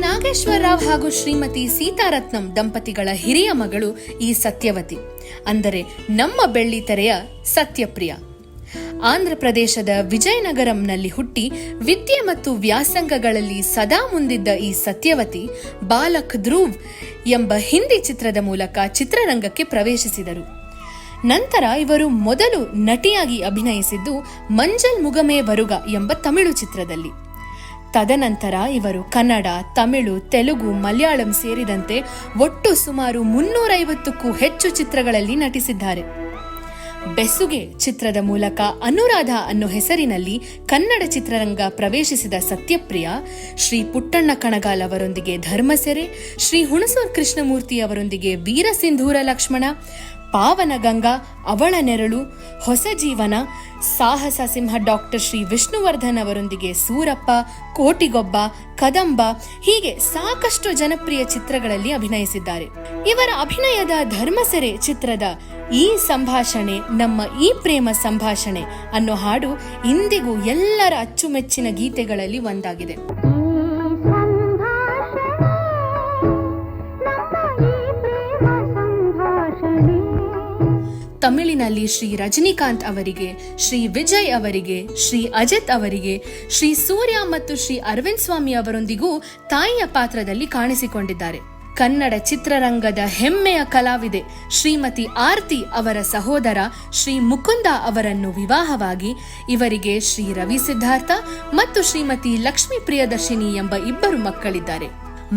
ನಾಗೇಶ್ವರರಾವ್ ಹಾಗೂ ಶ್ರೀಮತಿ ಸೀತಾರತ್ನಂ ದಂಪತಿಗಳ ಹಿರಿಯ ಮಗಳು ಈ ಸತ್ಯವತಿ, ಅಂದರೆ ನಮ್ಮ ಬೆಳ್ಳಿತೆರೆಯ ಸತ್ಯಪ್ರಿಯ. ಆಂಧ್ರ ಪ್ರದೇಶದ ವಿಜಯನಗರಂನಲ್ಲಿ ಹುಟ್ಟಿ ವಿದ್ಯೆ ಮತ್ತು ವ್ಯಾಸಂಗಗಳಲ್ಲಿ ಸದಾ ಮುಂದಿದ್ದ ಈ ಸತ್ಯವತಿ ಬಾಲಕ್ ಧ್ರುವ್ ಎಂಬ ಹಿಂದಿ ಚಿತ್ರದ ಮೂಲಕ ಚಿತ್ರರಂಗಕ್ಕೆ ಪ್ರವೇಶಿಸಿದರು. ನಂತರ ಇವರು ಮೊದಲು ನಟಿಯಾಗಿ ಅಭಿನಯಿಸಿದ್ದು ಮಂಜಲ್ ಮುಗಮೇ ವರುಗ ಎಂಬ ತಮಿಳು ಚಿತ್ರದಲ್ಲಿ. ತದನಂತರ ಇವರು ಕನ್ನಡ, ತಮಿಳು, ತೆಲುಗು, ಮಲಯಾಳಂ ಸೇರಿದಂತೆ ಒಟ್ಟು ಸುಮಾರು 350ಕ್ಕೂ ಹೆಚ್ಚು ಚಿತ್ರಗಳಲ್ಲಿ ನಟಿಸಿದ್ದಾರೆ. ಬೆಸುಗೆ ಚಿತ್ರದ ಮೂಲಕ ಅನುರಾಧ ಅನ್ನೋ ಹೆಸರಿನಲ್ಲಿ ಕನ್ನಡ ಚಿತ್ರರಂಗ ಪ್ರವೇಶಿಸಿದ ಸತ್ಯಪ್ರಿಯ ಶ್ರೀ ಪುಟ್ಟಣ್ಣ ಕಣಗಾಲ್ ಅವರೊಂದಿಗೆ ಧರ್ಮಸೆರೆ, ಶ್ರೀ ಹುಣಸೂರು ಕೃಷ್ಣಮೂರ್ತಿ ಅವರೊಂದಿಗೆ ವೀರಸಿಂಧೂರ ಲಕ್ಷ್ಮಣ, ಪಾವನ ಗಂಗಾ, ಅವಳ ನೆರಳು, ಹೊಸ ಜೀವನ, ಸಾಹಸ ಸಿಂಹ ಡಾಕ್ಟರ್ ಶ್ರೀ ವಿಷ್ಣುವರ್ಧನ್ ಅವರೊಂದಿಗೆ ಸೂರಪ್ಪ, ಕೋಟಿಗೊಬ್ಬ, ಕದಂಬ ಹೀಗೆ ಸಾಕಷ್ಟು ಜನಪ್ರಿಯ ಚಿತ್ರಗಳಲ್ಲಿ ಅಭಿನಯಿಸಿದ್ದಾರೆ. ಇವರ ಅಭಿನಯದ ಧರ್ಮಸೆರೆ ಚಿತ್ರದ ಈ ಸಂಭಾಷಣೆ ನಮ್ಮ ಈ ಪ್ರೇಮ ಸಂಭಾಷಣೆ ಅನ್ನೋ ಹಾಡು ಇಂದಿಗೂ ಎಲ್ಲರ ಅಚ್ಚುಮೆಚ್ಚಿನ ಗೀತೆಗಳಲ್ಲಿ ಒಂದಾಗಿದೆ. ತಮಿಳಿನಲ್ಲಿ ಶ್ರೀ ರಜನಿಕಾಂತ್ ಅವರಿಗೆ, ಶ್ರೀ ವಿಜಯ್ ಅವರಿಗೆ, ಶ್ರೀ ಅಜಿತ್ ಅವರಿಗೆ, ಶ್ರೀ ಸೂರ್ಯ ಮತ್ತು ಶ್ರೀ ಅರವಿಂದ್ ಸ್ವಾಮಿ ಅವರೊಂದಿಗೂ ತಾಯಿಯ ಪಾತ್ರದಲ್ಲಿ ಕಾಣಿಸಿಕೊಂಡಿದ್ದಾರೆ. ಕನ್ನಡ ಚಿತ್ರರಂಗದ ಹೆಮ್ಮೆಯ ಕಲಾವಿದೆ ಶ್ರೀಮತಿ ಆರ್ತಿ ಅವರ ಸಹೋದರ ಶ್ರೀ ಮುಕುಂದ ಅವರನ್ನು ವಿವಾಹವಾಗಿ ಇವರಿಗೆ ಶ್ರೀ ರವಿ ಸಿದ್ಧಾರ್ಥ ಮತ್ತು ಶ್ರೀಮತಿ ಲಕ್ಷ್ಮೀ ಪ್ರಿಯದರ್ಶಿನಿ ಎಂಬ 2 ಮಕ್ಕಳಿದ್ದಾರೆ.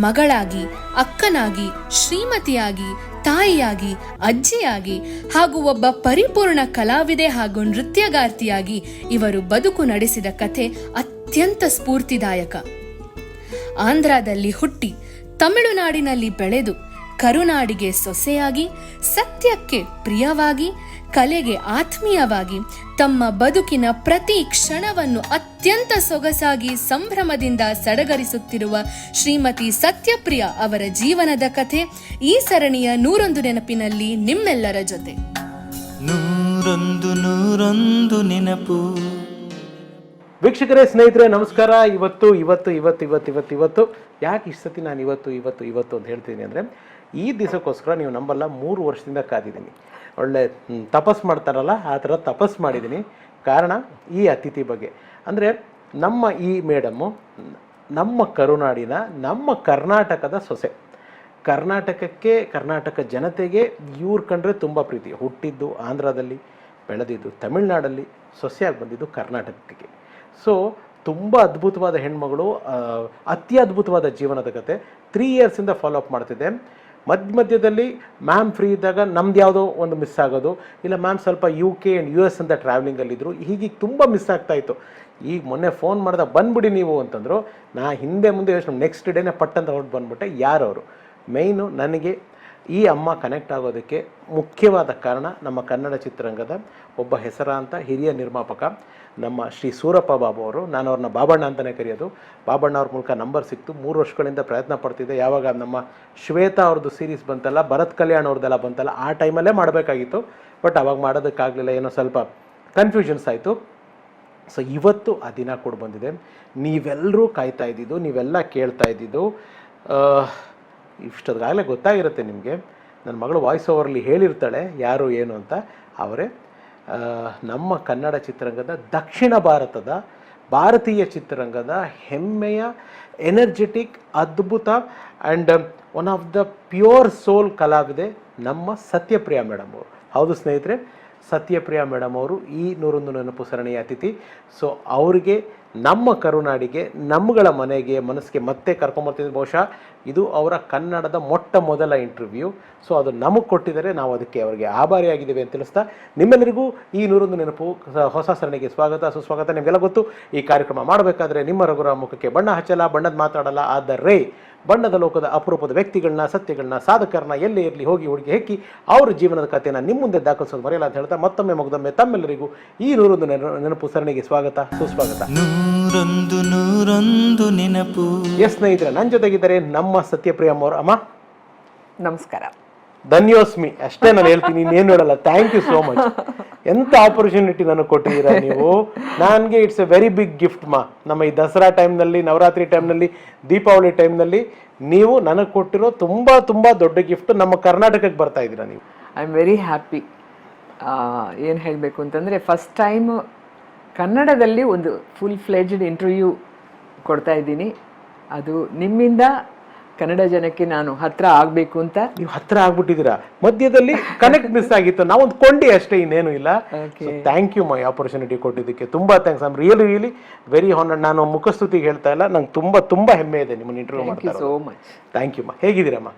ಮಗಳಾಗಿ, ಅಕ್ಕನಾಗಿ, ಶ್ರೀಮತಿಯಾಗಿ, ತಾಯಿಯಾಗಿ, ಅಜ್ಜಿಯಾಗಿ ಹಾಗೂ ಒಬ್ಬ ಪರಿಪೂರ್ಣ ಕಲಾವಿದೆ ಹಾಗೂ ನೃತ್ಯಗಾರ್ತಿಯಾಗಿ ಇವರು ಬದುಕು ನಡೆಸಿದ ಕಥೆ ಅತ್ಯಂತ ಸ್ಫೂರ್ತಿದಾಯಕ. ಆಂಧ್ರದಲ್ಲಿ ಹುಟ್ಟಿ ತಮಿಳುನಾಡಿನಲ್ಲಿ ಬೆಳೆದು ಕರುನಾಡಿಗೆ ಸೊಸೆಯಾಗಿ, ಸತ್ಯಕ್ಕೆ ಪ್ರಿಯವಾಗಿ, ಕಲೆಗೆ ಆತ್ಮೀಯವಾಗಿ ತಮ್ಮ ಬದುಕಿನ ಪ್ರತಿ ಕ್ಷಣವನ್ನು ಅತ್ಯಂತ ಸೊಗಸಾಗಿ ಸಂಭ್ರಮದಿಂದ ಸಡಗರಿಸುತ್ತಿರುವ ಶ್ರೀಮತಿ ಸತ್ಯಪ್ರಿಯ ಅವರ ಜೀವನದ ಕಥೆ ಈ ಸರಣಿಯ 101 ನೆನಪಿನಲ್ಲಿ ನಿಮ್ಮೆಲ್ಲರ ಜೊತೆ. 101 ನೆನಪು. ವೀಕ್ಷಕರೇ, ಸ್ನೇಹಿತರೆ, ನಮಸ್ಕಾರ. ಇವತ್ತು ಯಾಕೆ ಇಷ್ಟು ಸತಿ ನಾನು ಇವತ್ತು ಅಂತ ಹೇಳ್ತೀನಿ ಅಂದರೆ, ಈ ದಿವಸಕ್ಕೋಸ್ಕರ ನೀವು ನಂಬಲ್ಲ, 3 ವರ್ಷದಿಂದ ಕಾದಿದ್ದೀನಿ. ಒಳ್ಳೆ ತಪಸ್ ಮಾಡ್ತಾರಲ್ಲ ಆ ಥರ ತಪಸ್ ಮಾಡಿದ್ದೀನಿ. ಕಾರಣ ಈ ಅತಿಥಿ ಬಗ್ಗೆ. ಅಂದರೆ ನಮ್ಮ ಈ ಮೇಡಮ್ಮು ನಮ್ಮ ಕರುನಾಡಿನ, ನಮ್ಮ ಕರ್ನಾಟಕದ ಸೊಸೆ. ಕರ್ನಾಟಕಕ್ಕೆ, ಕರ್ನಾಟಕ ಜನತೆಗೆ ಇವ್ರು ಕಂಡ್ರೆ ತುಂಬ ಪ್ರೀತಿ. ಹುಟ್ಟಿದ್ದು ಆಂಧ್ರದಲ್ಲಿ, ಬೆಳೆದಿದ್ದು ತಮಿಳ್ನಾಡಲ್ಲಿ, ಸೊಸೆಯಾಗಿ ಬಂದಿದ್ದು ಕರ್ನಾಟಕಕ್ಕೆ. ಸೊ ತುಂಬ ಅದ್ಭುತವಾದ ಹೆಣ್ಮಗಳು, ಅತಿ ಅದ್ಭುತವಾದ ಜೀವನದ ಕತೆ. 3 ಇಯರ್ಸಿಂದ ಫಾಲೋ ಅಪ್ ಮಾಡ್ತಿದ್ದೆ. ಮಧ್ಯದಲ್ಲಿ ಮ್ಯಾಮ್ ಫ್ರೀ ಇದ್ದಾಗ ನಮ್ದು ಯಾವುದೋ ಒಂದು ಮಿಸ್ ಆಗೋದು, ಇಲ್ಲ ಮ್ಯಾಮ್ ಸ್ವಲ್ಪ UK ಆ್ಯಂಡ್ US ಅಂತ ಟ್ರಾವೆಲಿಂಗಲ್ಲಿದ್ದರು, ಹೀಗೆ ತುಂಬ ಮಿಸ್ ಆಗ್ತಾಯಿತ್ತು. ಈಗ ಮೊನ್ನೆ ಫೋನ್ ಮಾಡಿದಾಗ ಬಂದುಬಿಡಿ ನೀವು ಅಂತಂದರು. ನಾ ಹಿಂದೆ ಮುಂದೆ ಯೋಚನೆ, ನೆಕ್ಸ್ಟ್ ಡೇನೇ ಪಟ್ಟಂತ ಹೊರಟು ಬಂದುಬಿಟ್ಟೆ. ಯಾರವರು ಮೇಯ್ನು ನನಗೆ ಈ ಅಮ್ಮ ಕನೆಕ್ಟ್ ಆಗೋದಕ್ಕೆ ಮುಖ್ಯವಾದ ಕಾರಣ ನಮ್ಮ ಕನ್ನಡ ಚಿತ್ರರಂಗದ ಒಬ್ಬ ಹೆಸರಾಂತ ಹಿರಿಯ ನಿರ್ಮಾಪಕ ನಮ್ಮ ಶ್ರೀ ಸೂರಪ್ಪ ಬಾಬು ಅವರು. ನಾನು ಅವ್ರನ್ನ ಬಾಬಣ್ಣ ಅಂತಲೇ ಕರೆಯೋದು. ಬಾಬಣ್ಣ ಅವ್ರ ಮೂಲಕ ನಂಬರ್ ಸಿಕ್ತು. 3 ವರ್ಷಗಳಿಂದ ಪ್ರಯತ್ನ ಪಡ್ತಿದ್ದೆ. ಯಾವಾಗ ನಮ್ಮ ಶ್ವೇತಾ ಅವ್ರದ್ದು ಸೀರೀಸ್ ಬಂತಲ್ಲ, ಭರತ್ ಕಲ್ಯಾಣ್ ಅವ್ರದ್ದೆಲ್ಲ ಬಂತಲ್ಲ, ಆ ಟೈಮಲ್ಲೇ ಮಾಡಬೇಕಾಗಿತ್ತು. ಬಟ್ ಅವಾಗ ಮಾಡೋದಕ್ಕಾಗಲಿಲ್ಲ, ಏನೋ ಸ್ವಲ್ಪ ಕನ್ಫ್ಯೂಷನ್ಸ್ ಆಯಿತು. ಸೊ ಇವತ್ತು ಆ ದಿನ ಕೂಡ ಬಂದಿದೆ. ನೀವೆಲ್ಲರೂ ಕಾಯ್ತಾ ಇದ್ದಿದ್ದು, ನೀವೆಲ್ಲ ಕೇಳ್ತಾ ಇದ್ದಿದ್ದು, ಇಷ್ಟೊತ್ತಾಗಲೇ ಗೊತ್ತಾಗಿರುತ್ತೆ ನಿಮಗೆ. ನನ್ನ ಮಗಳು ವಾಯ್ಸ್ ಓವರ್ಲಿ ಹೇಳಿರ್ತಾಳೆ ಯಾರು ಏನು ಅಂತ. ಅವರೇ ನಮ್ಮ ಕನ್ನಡ ಚಿತ್ರರಂಗದ, ದಕ್ಷಿಣ ಭಾರತದ ಭಾರತೀಯ ಚಿತ್ರರಂಗದ ಹೆಮ್ಮೆಯ ಎನರ್ಜೆಟಿಕ್, ಅದ್ಭುತ and one of the pure soul ಕಲಾವಿದೆ ನಮ್ಮ ಸತ್ಯಪ್ರಿಯ ಮೇಡಮ್ ಅವರು. ಹೌದು ಸ್ನೇಹಿತರೆ, ಸತ್ಯಪ್ರಿಯ ಮೇಡಮ್ ಅವರು ಈ 101 ನೆನಪು ಸರಣಿಯ ಅತಿಥಿ. ಸೊ ಅವರಿಗೆ, ನಮ್ಮ ಕರುನಾಡಿಗೆ, ನಮ್ಮಗಳ ಮನಸ್ಸಿಗೆ ಮತ್ತೆ ಕರ್ಕೊಂಬರ್ತಿದ್ದು. ಬಹುಶಃ ಇದು ಅವರ ಕನ್ನಡದ ಮೊಟ್ಟ ಮೊದಲ ಇಂಟರ್ವ್ಯೂ. ಸೊ ಅದು ನಮಗೆ ಕೊಟ್ಟಿದ್ದಾರೆ, ನಾವು ಅದಕ್ಕೆ ಅವರಿಗೆ ಆಭಾರಿಯಾಗಿದ್ದೇವೆ ಅಂತ ತಿಳಿಸ್ತಾ, ನಿಮ್ಮೆಲ್ಲರಿಗೂ ಈ 101 ನೆನಪು ಹೊಸ ಸರಣಿಗೆ ಸ್ವಾಗತ, ಸುಸ್ವಾಗತ. ನಿಮಗೆಲ್ಲ ಗೊತ್ತು, ಈ ಕಾರ್ಯಕ್ರಮ ಮಾಡಬೇಕಾದ್ರೆ ನಿಮ್ಮ ರಘುರ ಮುಖಕ್ಕೆ ಬಣ್ಣ ಹಚ್ಚಲ್ಲ, ಬಣ್ಣದ ಮಾತಾಡಲ್ಲ. ಆದರೆ ಬಣ್ಣದ ಲೋಕದ ಅಪರೂಪದ ವ್ಯಕ್ತಿಗಳನ್ನ, ಸತ್ಯಗಳನ್ನ, ಸಾಧಕರನ್ನ ಎಲ್ಲೇ ಇರಲಿ ಹೋಗಿ ಹುಡುಗಿ ಹೆಕ್ಕಿ ಅವ್ರ ಜೀವನದ ಕಥೆನ ನಿಮ್ಮ ಮುಂದೆ ದಾಖಲಿಸೋದು ಮರೆಯಲ್ಲ ಅಂತ ಹೇಳ್ತಾ, ಮತ್ತೊಮ್ಮೆ ಮಗದೊಮ್ಮೆ ತಮ್ಮೆಲ್ಲರಿಗೂ ಈ 101 ನೆನಪು ಸರಣಿಗೆ ಸ್ವಾಗತ, ಸುಸ್ವಾಗತ. 101 ನೆನಪು. ಎಸ್ ಸ್ನೇಹಿತರೆ, ನನ್ನ ಜೊತೆಗಿದ್ದಾರೆ ನಮ್ಮ ಸತ್ಯಪ್ರಿಯಮ್ಮ ಅವರು. ಅಮ್ಮ ನಮಸ್ಕಾರ. ಧನ್ಯೋಸ್ಮಿ ಅಷ್ಟೇ ನಾನು ಹೇಳ್ತೀನಿ, ಇನ್ನೇನು ಹೇಳಲ್ಲ. Thank you so much. ಎಂಥ ಆಪರ್ಚುನಿಟಿ ನನಗೆ ಕೊಟ್ಟಿದ್ದೀರಾ ನೀವು. ನನಗೆ it's a very big gift ಮಾ. ನಮ್ಮ ಈ ದಸರಾ ಟೈಮ್ನಲ್ಲಿ, ನವರಾತ್ರಿ ಟೈಮ್ನಲ್ಲಿ, ದೀಪಾವಳಿ ಟೈಮ್ನಲ್ಲಿ ನೀವು ನನಗೆ ಕೊಟ್ಟಿರೋ ತುಂಬ ತುಂಬ ದೊಡ್ಡ ಗಿಫ್ಟ್. ನಮ್ಮ ಕರ್ನಾಟಕಕ್ಕೆ ಬರ್ತಾ ಇದ್ದೀರಾ ನೀವು. I am very happy. ಏನು ಹೇಳಬೇಕು ಅಂತಂದರೆ, ಫಸ್ಟ್ ಟೈಮ್ ಕನ್ನಡದಲ್ಲಿ ಒಂದು ಫುಲ್ ಫ್ಲೆಜ್ಡ್ ಇಂಟರ್ವ್ಯೂ ಕೊಡ್ತಾ ಇದ್ದೀನಿ. ಅದು ನಿಮ್ಮಿಂದ ಕನ್ನಡ ಜನಕ್ಕೆ ನಾನು ಹತ್ರ ಆಗಬೇಕು ಅಂತ. ನೀವು ಹತ್ರ ಆಗ್ಬಿಟ್ಟಿದ್ದೀರಾ, ಮಧ್ಯದಲ್ಲಿ ಕನೆಕ್ಟ್ ಮಿಸ್ ಆಗಿತ್ತು, ನಾವೊಂದು ಕೊಂಡಿ ಅಷ್ಟೇ, ಇನ್ನೇನು ಇಲ್ಲ. ಥ್ಯಾಂಕ್ ಯು ಮೈ ಆಪರ್ಚುನಿಟಿ ಕೊಟ್ಟಿದ್ದಕ್ಕೆ ತುಂಬ thanks. I'm really very honoured. ನಾನು ಮುಖಸ್ತುತಿಗೆ ಹೇಳ್ತಾ ಇಲ್ಲ, ನಂಗೆ ತುಂಬ ಹೆಮ್ಮೆ ಇದೆ ನಿಮ್ಮನ್ನು ಇಂಟರ್ವ್ಯೂ ಮಾಡ್ತಾ. So much. ಥ್ಯಾಂಕ್ ಯು ಮಾ. ಹೇಗಿದ್ದೀರಮ್ಮ?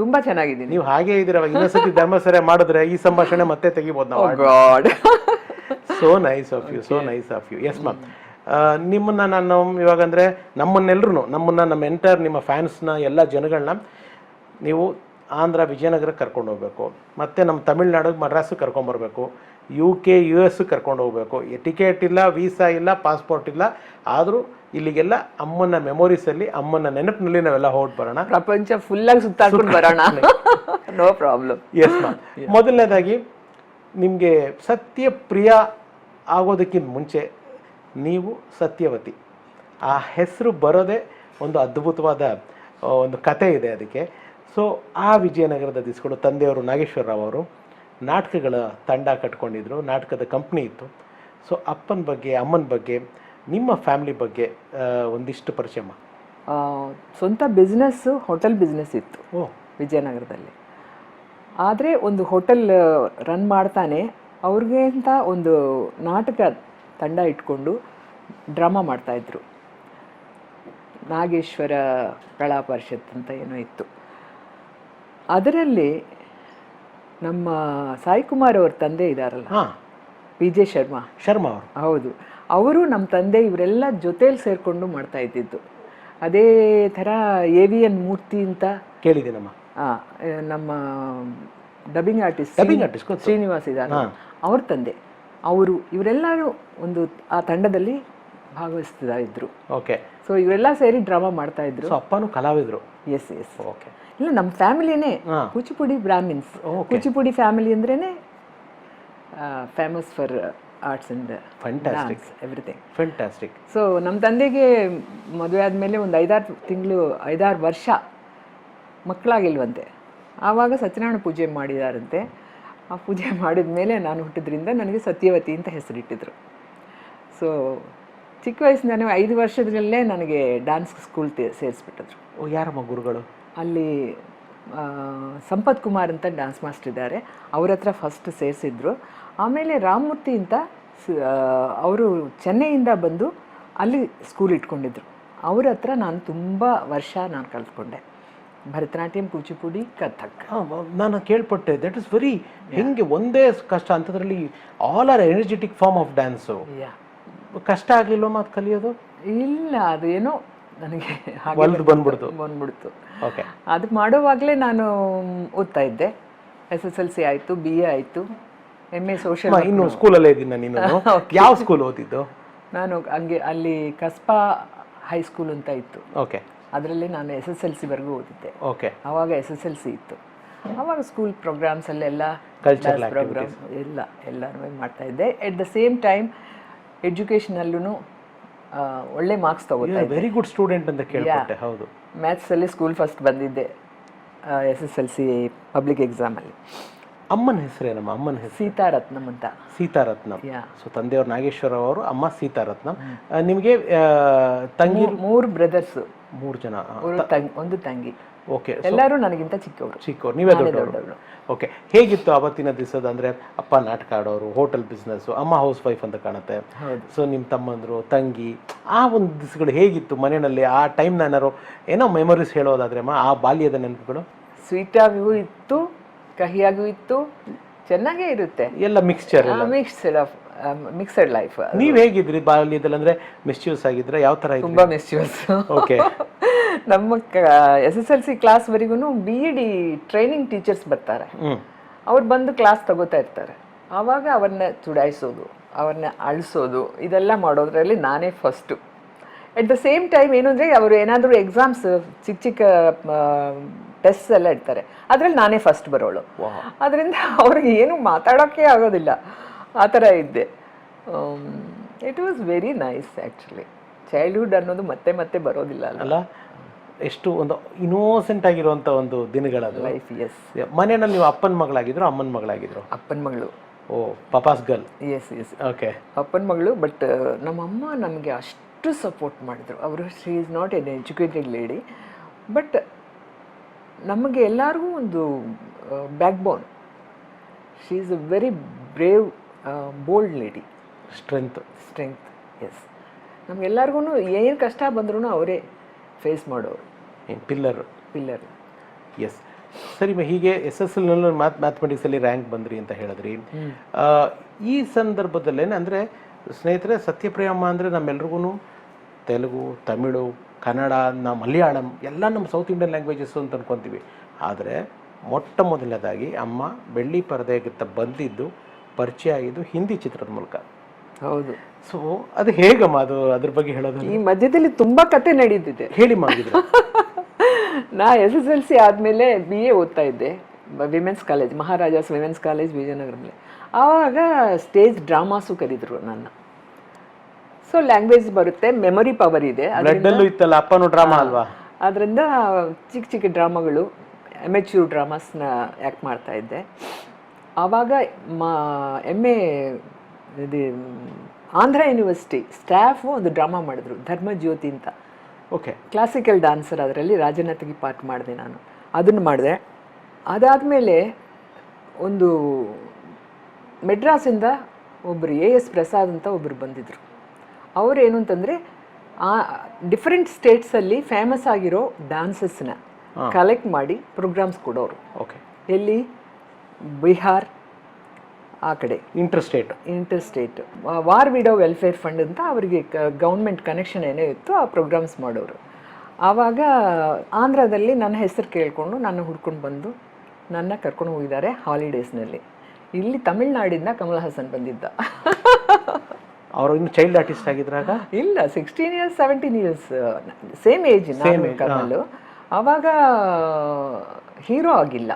ತುಂಬ ಚೆನ್ನಾಗಿದ್ದೀನಿ. ನೀವು ಹಾಗೆ ಇದ್ದೀರ. ಇನ್ನೊಂದ್ಸತಿ ಧರ್ಮಸರ ಮಾಡಿದ್ರೆ ಈ ಸಂಭಾಷಣೆ ಮತ್ತೆ ತೆಗಿಬೋದು ನಾವು. God, so nice of you, so nice of you. Yes ma'am, ನಿಮ್ಮನ್ನ ನಾನು ಇವಾಗಂದರೆ ನಮ್ಮನ್ನೆಲ್ಲರೂ, ನಮ್ಮ ಎಂಟರ್ ನಿಮ್ಮ ಫ್ಯಾನ್ಸ್ನ ಎಲ್ಲ ಜನಗಳನ್ನ ನೀವು ಆಂಧ್ರ ವಿಜಯನಗರಕ್ಕೆ ಕರ್ಕೊಂಡು ಹೋಗ್ಬೇಕು, ಮತ್ತು ನಮ್ಮ ತಮಿಳ್ನಾಡಿಗೆ ಮಡ್ರಾಸಿಗೆ ಕರ್ಕೊಂಬರ್ಬೇಕು, UK US ಕರ್ಕೊಂಡು ಹೋಗ್ಬೇಕು. ಟಿಕೆಟ್ ಇಲ್ಲ, ವೀಸಾ ಇಲ್ಲ, ಪಾಸ್ಪೋರ್ಟ್ ಇಲ್ಲ, ಆದರೂ ಇಲ್ಲಿಗೆಲ್ಲ ಅಮ್ಮನ ಮೆಮೊರೀಸಲ್ಲಿ, ಅಮ್ಮನ ನೆನಪಿನಲ್ಲಿ ನಾವೆಲ್ಲ ಹೊರಟು ಬರೋಣ. ಪ್ರಪಂಚ ಫುಲ್ಲಾಗಿ ಸುತ್ತಾಡ್ಕೊಂಡು ಬರೋಣ. No problem. Yes ma'am. ಮೊದಲನೇದಾಗಿ ನಿಮಗೆ ಸತ್ಯಪ್ರಿಯ ಆಗೋದಕ್ಕಿಂತ ಮುಂಚೆ ನೀವು ಸತ್ಯವತಿ, ಆ ಹೆಸರು ಬರೋದೇ ಒಂದು ಅದ್ಭುತವಾದ ಒಂದು ಕತೆ ಇದೆ ಅದಕ್ಕೆ. ಸೊ ಆ ವಿಜಯನಗರದ ದಿಸ್ಗಳು ತಂದೆಯವರು ನಾಗೇಶ್ವರ ರಾವ್ ಅವರು ನಾಟಕಗಳ ತಂಡ ಕಟ್ಕೊಂಡಿದ್ರು, ನಾಟಕದ ಕಂಪ್ನಿ ಇತ್ತು. ಸೊ ಅಪ್ಪನ ಬಗ್ಗೆ, ಅಮ್ಮನ ಬಗ್ಗೆ, ನಿಮ್ಮ ಫ್ಯಾಮಿಲಿ ಬಗ್ಗೆ ಒಂದಿಷ್ಟು ಪರಿಚಯ. ಸ್ವಂತ ಬಿಸ್ನೆಸ್ಸು, ಹೋಟೆಲ್ ಬಿಸ್ನೆಸ್ ಇತ್ತು ವಿಜಯನಗರದಲ್ಲಿ. ಆದರೆ ಒಂದು ಹೋಟೆಲ್ ರನ್ ಮಾಡ್ತಾನೆ ಅವ್ರಿಗೆ ಅಂತ ಒಂದು ನಾಟಕ ತಂಡ ಇಟ್ಕೊಂಡು ಡ್ರಾಮಾ ಮಾಡ್ತಾಯಿದ್ರು. ನಾಗೇಶ್ವರ ಕಲಾ ಪರಿಷತ್ ಅಂತ ಏನೋ ಇತ್ತು. ಅದರಲ್ಲಿ ನಮ್ಮ ಸಾಯಿ ಕುಮಾರ್ ಅವ್ರ ತಂದೆ ಇದ್ದಾರಲ್ಲ, PJ ಶರ್ಮಾ ಅವರು, ಹೌದು, ಅವರು ನಮ್ಮ ತಂದೆ ಇವರೆಲ್ಲ ಜೊತೇಲಿ ಸೇರಿಕೊಂಡು ಮಾಡ್ತಾ ಇದ್ದಿದ್ದು. ಅದೇ ಥರ AVN ಮೂರ್ತಿ ಅಂತ ಕೇಳಿದ್ದೀನಮ್ಮ. ನಮ್ಮ ಡಬ್ಬಿಂಗ್ ಆರ್ಟಿಸ್ಟ್ ಶ್ರೀನಿವಾಸ್ ಇದ್ದಾರೆ, ಅವ್ರ ತಂದೆ ಅವರು, ಇವರೆಲ್ಲರೂ ಒಂದು ಆ ತಂಡದಲ್ಲಿ ಭಾಗವಹಿಸ್ತಾ ಇದ್ರು. ಓಕೆ. ಸೊ ಇವರೆಲ್ಲ ಸೇರಿ ಡ್ರಾಮಾ ಮಾಡ್ತಾ ಇದ್ರು. ಅಪ್ಪನೂ ಕಲಾವಿದರು. ಎಸ್. ಓಕೆ. ಇಲ್ಲ, ನಮ್ಮ ಫ್ಯಾಮಿಲಿನೇ ಕೂಚಿಪುಡಿ ಬ್ರಾಹ್ಮಿನ್ಸ್. ಕೂಚಿಪುಡಿ ಫ್ಯಾಮಿಲಿ ಅಂದ್ರೇನೆ famous for arts and dance, everything. Fantastic. So ನಮ್ಮ ತಂದೆಗೆ ಮದುವೆ ಆದಮೇಲೆ ಒಂದು 5-6 ವರ್ಷ ಮಕ್ಕಳಾಗಿಲ್ವಂತೆ. ಆವಾಗ ಸತ್ಯನಾರಾಯಣ ಪೂಜೆ ಮಾಡಿದಾರಂತೆ. ಆ ಪೂಜೆ ಮಾಡಿದ ಮೇಲೆ ನಾನು ಹುಟ್ಟಿದ್ರಿಂದ ನನಗೆ ಸತ್ಯವತಿ ಅಂತ ಹೆಸರಿಟ್ಟಿದ್ರು. ಸೊ ಚಿಕ್ಕ ವಯಸ್ಸಿನ 5 ವರ್ಷದಲ್ಲೇ ನನಗೆ ಡ್ಯಾನ್ಸ್ ಸ್ಕೂಲ್ ಸೇರಿಸ್ಬಿಟ್ಟಿದ್ರು. ಯಾರಮ್ಮ ಗುರುಗಳು? ಅಲ್ಲಿ ಸಂಪತ್ ಕುಮಾರ್ ಅಂತ ಡ್ಯಾನ್ಸ್ ಮಾಸ್ಟರ್ ಇದ್ದಾರೆ, ಅವ್ರ ಹತ್ರ ಫಸ್ಟ್ ಸೇರಿಸಿದ್ರು. ಆಮೇಲೆ ರಾಮಮೂರ್ತಿ ಅಂತ ಅವರು ಚೆನ್ನೈಯಿಂದ ಬಂದು ಅಲ್ಲಿ ಸ್ಕೂಲ್ ಇಟ್ಕೊಂಡಿದ್ರು. ಅವ್ರ ಹತ್ರ ನಾನು ತುಂಬ ವರ್ಷ ನಾನು ಕಲ್ತ್ಕೊಂಡೆ ಭರತನಾಟ್ಯಂ, ಕೂಚಿಪುಡಿ, ಕಥಕ್. ನಾನು ಕೇಳ್ಪಟ್ಟೆ. ದಟ್ ಇಸ್ ವೆರಿ, ಹೆಂಗೆ ಒಂದೇ ಕಷ್ಟ ಅಂತದ್ರಲ್ಲಿ all are energetic form of dance. ಕಷ್ಟ ಆಗಲಿಲ್ಲ ಮಾತು ಕಲಿಯೋದು? ಇಲ್ಲ, ಅದು ಏನೋ ನನಗೆ ಬಂದ್ಬಿಡ್ತು. ಓಕೆ. ಅದು ಮಾಡುವಾಗಲೇ ನಾನು ಓದ್ತಾ ಇದ್ದೆ. SSLC ಆಯಿತು, BA ಆಯಿತು, MA ಸೋಷಿಯಲ್. ಇನ್ನು ಸ್ಕೂಲಲ್ಲೇ ಇದ್ದೀನಿ ನೀನು. ಯಾವ ಸ್ಕೂಲ್ ಓದಿದ್ದು? ನಾನು ಹಂಗೆ ಅಲ್ಲಿ ಕಸ್ಬಾ ಹೈಸ್ಕೂಲ್ ಅಂತ ಇತ್ತು. ಓಕೆ. ಅದರಲ್ಲಿ ನಾನು SSLC ವರೆಗೂ ಓದಿದ್ದೆ. ಓಕೆ. ಆವಾಗ SSLC ಇತ್ತು. ಆವಾಗ ಸ್ಕೂಲ್ ಪ್ರೋಗ್ರಾಮ್ಸಲ್ಲೆಲ್ಲ ಕಲ್ಚರಲ್ ಪ್ರೋಗ್ರಾಮ್ ಎಲ್ಲನೂ ಮಾಡ್ತಾ ಇದ್ದೆ. ಎಟ್ ದ ಸೇಮ್ ಟೈಮ್ ಎಜುಕೇಷನಲ್ಲೂ ಒಳ್ಳೆ ಮಾರ್ಕ್ಸ್ ತಗೋತಾ ಇದ್ದೆ. ವೆರಿ ಗುಡ್ ಸ್ಟೂಡೆಂಟ್ ಅಂತ ಕೇಳ್ಪಟ್ಟೆ. ಹೌದು. ಮ್ಯಾಥ್ಸಲ್ಲಿ ಸ್ಕೂಲ್ ಫಸ್ಟ್ ಬಂದಿದ್ದೆ SSLC ಪಬ್ಲಿಕ್ ಎಕ್ಸಾಮಲ್ಲಿ. ಅಮ್ಮನ ಹೆಸರೇನಮ್ಮ? ಅಮ್ಮನ ಹೆಸರು ಸೀತಾರತ್ನಂ ಅಂತ. ಸೀತಾರತ್ನಂ. ಸೊ ತಂದೆಯವರು ನಾಗೇಶ್ವರ ಅವರು, ಅಮ್ಮ ಸೀತಾರತ್ನಂ. ನಿಮಗೆ ತಂಗಿ? 3 ಬ್ರದರ್ಸು. 3 ಜನ. ಒಂದು ತಂಗಿ. ಓಕೆ. ಎಲ್ಲರೂ ನನಗಿಂತ ಚಿಕ್ಕವರು. ನೀವೇ ದೊಡ್ಡವರು. ಓಕೆ. ಹೇಗಿತ್ತು ಅವತ್ತಿನ ದಿವಸದ? ಅಂದರೆ ಅಪ್ಪ ನಾಟಕ ಆಡೋರು, ಹೋಟೆಲ್ ಬಿಸ್ನೆಸ್ಸು, ಅಮ್ಮ ಹೌಸ್ ವೈಫ್ ಅಂತ ಕಾಣುತ್ತೆ. ಸೊ ನಿಮ್ಮ ತಮ್ಮಂದರು, ತಂಗಿ, ಆ ಒಂದು ದಿವಸಗಳು ಹೇಗಿತ್ತು ಮನೆಯಲ್ಲಿ? ಆ ಟೈಮ್ನ ಏನಾರು ಏನೋ ಮೆಮೊರೀಸ್ ಹೇಳೋದಾದ್ರೆ ಅಮ್ಮ, ಆ ಬಾಲ್ಯದ ನೆನಪುಗಳು? ಸ್ವೀಟಾಗೂ ಇತ್ತು, ಕಹಿಯಾಗೂ ಇತ್ತು, ಚೆನ್ನಾಗೇ ಇರುತ್ತೆ. ಎಲ್ಲ ಮಿಕ್ಸ್ಚರ್, ಮಿಕ್ಸಡ್ ಲೈಫ್. ನೀವು ಹೇಗಿದ್ರಿ ಬಾಲ್ಯದಲ್ಲಿ? ಅಂದರೆ ಮಿಸ್ಚ್ಯೂಸ್ ಆಗಿದ್ರೆ ಯಾವ ಥರ? ತುಂಬ ಮಿಸ್ಚ್ಯೂಸ್. ಓಕೆ. ನಮ್ಮ SSLC ಕ್ಲಾಸ್ವರೆಗೂ BED ಟ್ರೈನಿಂಗ್ ಟೀಚರ್ಸ್ ಬರ್ತಾರೆ. ಅವ್ರು ಬಂದು ಕ್ಲಾಸ್ ತಗೋತಾ ಇರ್ತಾರೆ. ಆವಾಗ ಅವ್ರನ್ನ ಚುಡಾಯಿಸೋದು, ಅವ್ರನ್ನ ಅಳಿಸೋದು, ಇದೆಲ್ಲ ಮಾಡೋದ್ರಲ್ಲಿ ನಾನೇ first. At the same time ಏನು ಅಂದರೆ ಅವರು ಏನಾದರೂ ಎಕ್ಸಾಮ್ಸ್ ಚಿಕ್ಕ ಟೆಸ್ಟ್ ಎಲ್ಲ ಇಡ್ತಾರೆ, ಅದರಲ್ಲಿ ನಾನೇ ಫಸ್ಟ್ ಬರೋಳು. ಅದರಿಂದ ಅವ್ರಿಗೆ ಏನು ಮಾತಾಡೋಕ್ಕೆ ಆಗೋದಿಲ್ಲ, ಆ ಥರ ಇದ್ದೆ. It was very nice actually. Childhood ಅನ್ನೋದು ಮತ್ತೆ ಮತ್ತೆ ಬರೋದಿಲ್ಲ ಅಲ್ಲ, ಎಷ್ಟು ಒಂದು ಇನ್ನೋಸೆಂಟ್ ಆಗಿರುವಂಥ ಒಂದು ದಿನಗಳದು ಲೈಫ್. ಎಸ್. ಮನೆಯಲ್ಲಿ ನೀವು ಅಪ್ಪನ ಮಗಳಾಗಿದ್ರು ಅಮ್ಮನ ಮಗಳಾಗಿದ್ರು? ಅಪ್ಪನ ಮಗಳು. Oh, papa's girl. Yes yes. Okay, ಅಪ್ಪನ ಮಗಳು. ಬಟ್ ನಮ್ಮಮ್ಮ ನಮಗೆ ಅಷ್ಟು ಸಪೋರ್ಟ್ ಮಾಡಿದ್ರು. ಅವರು she is not an educated lady, but ನಮಗೆ ಎಲ್ಲರಿಗೂ ಒಂದು backbone. She is a very brave bold lady. Strength. Yes. ನಮಗೆಲ್ಲರಿಗೂ ಏನು ಕಷ್ಟ ಬಂದ್ರೂ ಅವರೇ ಫೇಸ್ ಮಾಡೋರು. ಪಿಲ್ಲರ್. ಎಸ್. ಸರಿ, ಹೀಗೆ SSLನಲ್ಲೂ ಮ್ಯಾಥಮೆಟಿಕ್ಸಲ್ಲಿ ರ್ಯಾಂಕ್ ಬಂದ್ರಿ ಅಂತ ಹೇಳಿದ್ರಿ. ಈ ಸಂದರ್ಭದಲ್ಲೇ ಅಂದರೆ ಸ್ನೇಹಿತರೆ, ಸತ್ಯಪ್ರಿಯಮ್ಮ ಅಂದರೆ ನಮ್ಮೆಲ್ರಿಗೂ ತೆಲುಗು, ತಮಿಳು, ಕನ್ನಡ, ಮಲಯಾಳಂ ಎಲ್ಲ ನಮ್ಮ ಸೌತ್ ಇಂಡಿಯನ್ ಲ್ಯಾಂಗ್ವೇಜಸ್ಸು ಅಂತ ಅನ್ಕೊತೀವಿ. ಆದರೆ ಮೊಟ್ಟ ಮೊದಲನೇದಾಗಿ ಅಮ್ಮ ಬೆಳ್ಳಿ ಪರದೆಗಿಂತ ಬಂದಿದ್ದು, ಪರಿಚಯ ಆಗಿದ್ದು ಹಿಂದಿ ಚಿತ್ರದ ಮೂಲಕ. ಹೌದು. ಸೊ ಅದು ಹೇಗಮ್ಮ, ಅದು ಅದ್ರ ಬಗ್ಗೆ ಹೇಳೋದು? ಈ ಮಧ್ಯದಲ್ಲಿ ತುಂಬ ಕತೆ ನಡೀತಿದೆ. ಹೇಳಿ ಮಾಡಿದ್ರು. ನಾ SSLC ಆದಮೇಲೆ BA ಓದ್ತಾ ಇದ್ದೆ women's college, Maharaja's women's college ವಿಜಯನಗರದಲ್ಲಿ. ಆವಾಗ ಸ್ಟೇಜ್ ಡ್ರಾಮಾಸು ಕರೀದ್ರು ನನ್ನ. ಸೊ ಲ್ಯಾಂಗ್ವೇಜ್ ಬರುತ್ತೆ, ಮೆಮೊರಿ ಪವರ್ ಇದೆ. ಇತ್ತಲ್ಲ, ಅಪ್ಪನೂ ಡ್ರಾಮಾ ಅಲ್ವಾ? ಅದರಿಂದ ಚಿಕ್ಕ ಚಿಕ್ಕ ಡ್ರಾಮಾಗಳು, ಅಮೆಚ್ಯೂರ್ ಡ್ರಾಮಾಸ್ನ ಆ್ಯಕ್ಟ್ ಮಾಡ್ತಾ ಇದ್ದೆ. ಆವಾಗ MA ಇದು ಆಂಧ್ರ ಯೂನಿವರ್ಸಿಟಿ ಸ್ಟಾಫು ಒಂದು ಡ್ರಾಮಾ ಮಾಡಿದ್ರು, ಧರ್ಮಜ್ಯೋತಿ ಅಂತ. ಓಕೆ. Classical dancer. ಅದರಲ್ಲಿ ರಾಜನತೆಗೆ ಪಾಠ ಮಾಡಿದೆ ನಾನು, ಅದನ್ನು ಮಾಡಿದೆ. ಅದಾದಮೇಲೆ ಒಂದು ಮೆಡ್ರಾಸಿಂದ ಒಬ್ಬರು AS ಪ್ರಸಾದ್ ಅಂತ ಒಬ್ಬರು ಬಂದಿದ್ದರು. ಅವರು ಏನು ಅಂತಂದರೆ ಡಿಫ್ರೆಂಟ್ ಸ್ಟೇಟ್ಸಲ್ಲಿ ಫೇಮಸ್ ಆಗಿರೋ ಡ್ಯಾನ್ಸಸ್ನ ಕಲೆಕ್ಟ್ ಮಾಡಿ ಪ್ರೋಗ್ರಾಮ್ಸ್ ಕೊಡೋರು. ಓಕೆ. ಎಲ್ಲಿ? ಬಿಹಾರ್ ಆ ಕಡೆ. Interstate war widow welfare fund ಅಂತ ಅವರಿಗೆ ಗೌರ್ಮೆಂಟ್ ಕನೆಕ್ಷನ್ ಏನೋ ಇತ್ತು, ಆ ಪ್ರೋಗ್ರಾಮ್ಸ್ ಮಾಡೋರು. ಆವಾಗ ಆಂಧ್ರದಲ್ಲಿ ನನ್ನ ಹೆಸರು ಕೇಳಿಕೊಂಡು ನನ್ನ ಹುಡ್ಕೊಂಡು ಬಂದು ನನ್ನ ಕರ್ಕೊಂಡು ಹೋಗಿದ್ದಾರೆ ಹಾಲಿಡೇಸ್ನಲ್ಲಿ. ಇಲ್ಲಿ ತಮಿಳ್ನಾಡಿಂದ ಕಮಲ್ ಹಾಸನ್ ಬಂದಿದ್ದ. ಅವರು ಇನ್ನು ಚೈಲ್ಡ್ ಆರ್ಟಿಸ್ಟ್ ಆಗಿದ್ರಾಗ? ಇಲ್ಲ, 16 years 17 years ಸೇಮ್ ಏಜ್ ನಾನು ಕಮಲ್. ಆವಾಗ ಹೀರೋ ಆಗಿಲ್ಲ,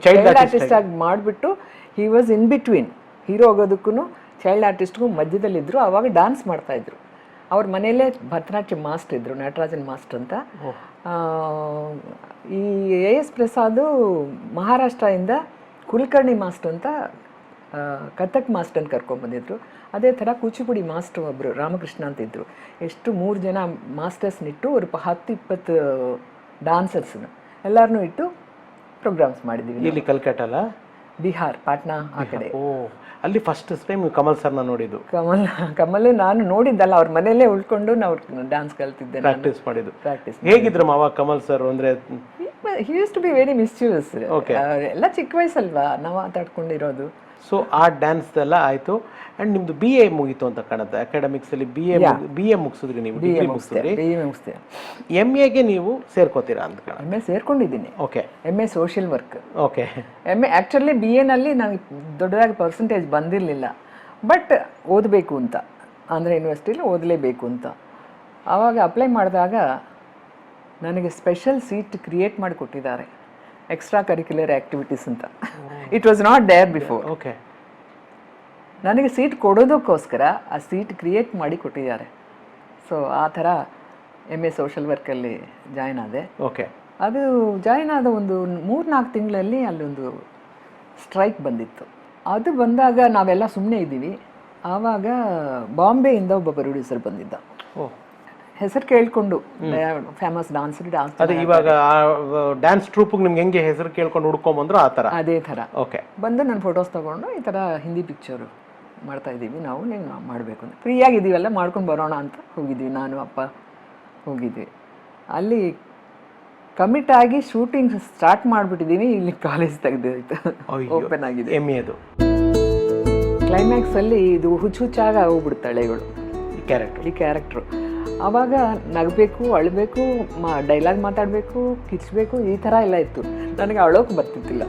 ಚೈಲ್ಡ್ ಆರ್ಟಿಸ್ಟ್ ಆಗಿ ಮಾಡಿಬಿಟ್ಟು he was in between. Hero ಆಗೋದಕ್ಕೂ ಚೈಲ್ಡ್ ಆರ್ಟಿಸ್ಟ್ಗೂ ಮಧ್ಯದಲ್ಲಿದ್ದರು. ಆವಾಗ ಡ್ಯಾನ್ಸ್ ಮಾಡ್ತಾಯಿದ್ರು. ಅವ್ರ ಮನೆಯಲ್ಲೇ ಭರತನಾಟ್ಯ ಮಾಸ್ಟರ್ ಇದ್ದರು, ನಟರಾಜನ್ ಮಾಸ್ಟರ್ ಅಂತ. ಈ AS ಪ್ರಸಾದು ಮಹಾರಾಷ್ಟ್ರದಿಂದ ಕುಲಕರ್ಣಿ ಮಾಸ್ಟರ್ ಅಂತ ಕಥಕ್ ಮಾಸ್ಟರ್ನ ಕರ್ಕೊಂಡ್ಬಂದಿದ್ರು. ಅದೇ ಥರ ಕೂಚಿಪುಡಿ ಮಾಸ್ಟರ್ ಒಬ್ಬರು ರಾಮಕೃಷ್ಣ ಅಂತ ಇದ್ದರು. ಎಷ್ಟು 3 ಜನ ಮಾಸ್ಟರ್ಸ್ನಿಟ್ಟು ஒரு 10-20 ಡ್ಯಾನ್ಸರ್ಸ್ನ ಎಲ್ಲರನ್ನೂ ಇಟ್ಟು ಪ್ರೋಗ್ರಾಮ್ಸ್ ಮಾಡಿದ್ದೀವಿ. ಇಲ್ಲಿ ಕಲ್ಕಟ್ಟಲ್ಲ? ಬಿಹಾರ್, ಪಾಟ್ನಾ ಆ ಕಡೆ. ಓ, ಅಲ್ಲಿ ಫಸ್ಟ್ ಟೈಮ್ ಕಮಲ್ ಸರ್ನ ನೋಡಿದ್ದು? ಕಮಲ್ ನಾನು ನೋಡಿದ್ದಲ್ಲ, ಅವ್ರ ಮನೆಯಲ್ಲೇ ಉಳ್ಕೊಂಡು ನಾವು ಡ್ಯಾನ್ಸ್ ಕಲ್ತಿದ್ದೆ, ಪ್ರಾಕ್ಟೀಸ್ ಮಾಡಿದ್ದು. ಹೇಗಿದ್ರು ಅವಾಗ ಕಮಲ್ ಸರ್? ಅಂದರೆ he used to be very mischievous. ಎಲ್ಲ ಚಿಕ್ಕ ವಯಸ್ಸಲ್ವಾ ನಾವು ಮಾತಾಡ್ಕೊಂಡಿರೋದು. ಸೊ ಆ ಡ್ಯಾನ್ಸ್ ಎಲ್ಲ ಆಯಿತು. ಆ್ಯಂಡ್ ನಿಮ್ಮದು BA ಮುಗೀತು ಅಂತ ಕಾಣುತ್ತೆ, ಅಕಾಡೆಮಿಕ್ಸಲ್ಲಿ BA ಮುಗಿಸಿದ್ರಿ ನೀವು? ಡಿಗ್ರಿ ಮುಗಿಸಿದ್ರಿ. MAಗೆ ನೀವು ಸೇರ್ಕೋತೀರಾ ಅಂತ ಕಾಣ? MA ಸೇರ್ಕೊಂಡಿದ್ದೀನಿ. Okay. MA social work. Okay. MA actually BAನಲ್ಲಿ ನನಗೆ ದೊಡ್ಡದಾಗಿ ಪರ್ಸೆಂಟೇಜ್ ಬಂದಿರಲಿಲ್ಲ, ಬಟ್ ಓದಬೇಕು ಅಂತ, ಆಂಧ್ರ ಯೂನಿವರ್ಸಿಟಿಲಿ ಓದಲೇಬೇಕು ಅಂತ. ಆವಾಗ ಅಪ್ಲೈ ಮಾಡಿದಾಗ ನನಗೆ ಸ್ಪೆಷಲ್ ಸೀಟ್ ಕ್ರಿಯೇಟ್ ಮಾಡಿ ಕೊಟ್ಟಿದ್ದಾರೆ, ಎಕ್ಸ್ಟ್ರಾ ಕರಿಕ್ಯುಲರ್ ಆ್ಯಕ್ಟಿವಿಟೀಸ್ ಅಂತ. It was not there before. Okay. ನನಗೆ ಸೀಟ್ ಕೊಡೋದಕ್ಕೋಸ್ಕರ ಆ ಸೀಟ್ ಕ್ರಿಯೇಟ್ ಮಾಡಿ ಕೊಟ್ಟಿದ್ದಾರೆ. ಸೊ ಆ ಥರ MA ಸೋಷಲ್ ವರ್ಕಲ್ಲಿ ಜಾಯ್ನ್ ಆದೆ. ಓಕೆ. ಅದು ಜಾಯ್ನ್ ಆದ ಒಂದು 3-4 ತಿಂಗಳಲ್ಲಿ ಅಲ್ಲೊಂದು ಸ್ಟ್ರೈಕ್ ಬಂದಿತ್ತು. ಅದು ಬಂದಾಗ ನಾವೆಲ್ಲ ಸುಮ್ಮನೆ ಇದ್ದೀವಿ. ಆವಾಗ ಬಾಂಬೆಯಿಂದ ಒಬ್ಬ ಪ್ರೊಡ್ಯೂಸರ್ ಬಂದಿದ್ದ. ಹೆಸರು ಕೇಳ್ಕೊಂಡು, ಫೇಮಸ್ ಡಾನ್ಸರ್. ಅದೇ ಇವಾಗ ಡ್ಯಾನ್ಸ್ ಟ್ರೂಪಿಗೆ ನಿಮ್ಗೆ ಹೆಂಗೆ ಹೆಸರು ಕೇಳ್ಕೊಂಡು ಹುಡ್ಕೊಂಬಂದ್ರು ಆ ಥರ? ಅದೇ ಥರ. ಓಕೆ. ಬಂದು ನಾನು ಫೋಟೋಸ್ ತೊಗೊಂಡು ಈ ಥರ ಹಿಂದಿ ಪಿಕ್ಚರು ಮಾಡ್ತಾ ಇದ್ದೀವಿ, ನಾವು ಮಾಡಬೇಕು ಅಂತ, ಫ್ರೀಯಾಗಿದ್ದೀವಲ್ಲ ಮಾಡ್ಕೊಂಡು ಬರೋಣ ಅಂತ ಹೋಗಿದ್ವಿ. ನಾನು ಅಪ್ಪ ಹೋಗಿದ್ವಿ. ಅಲ್ಲಿ ಕಮಿಟ್ ಆಗಿ ಶೂಟಿಂಗ್ ಸ್ಟಾರ್ಟ್ ಮಾಡಿಬಿಟ್ಟಿದ್ದೀನಿ. ಇಲ್ಲಿ ಕಾಲೇಜ್ ತೆಗೆದೋಯ್ತು, ಓಪನ್ ಆಗಿದೆ. MAದು ಕ್ಲೈಮ್ಯಾಕ್ಸಲ್ಲಿ ಇದು ಹುಚ್ಚುಚ್ಚಾಗ ಹೋಗ್ಬಿಡ್ತಾಳೆ ಇವಳು, ಈ ಕ್ಯಾರೆಕ್ಟ್ರು. ಆವಾಗ ನಗಬೇಕು, ಅಳಬೇಕು, ಡೈಲಾಗ್ ಮಾತಾಡಬೇಕು, ಕಿಚ್ಚಬೇಕು, ಈ ಥರ ಎಲ್ಲ ಇತ್ತು. ನನಗೆ ಅಳೋಕೆ ಬರ್ತಿದ್ದಿಲ್ಲ.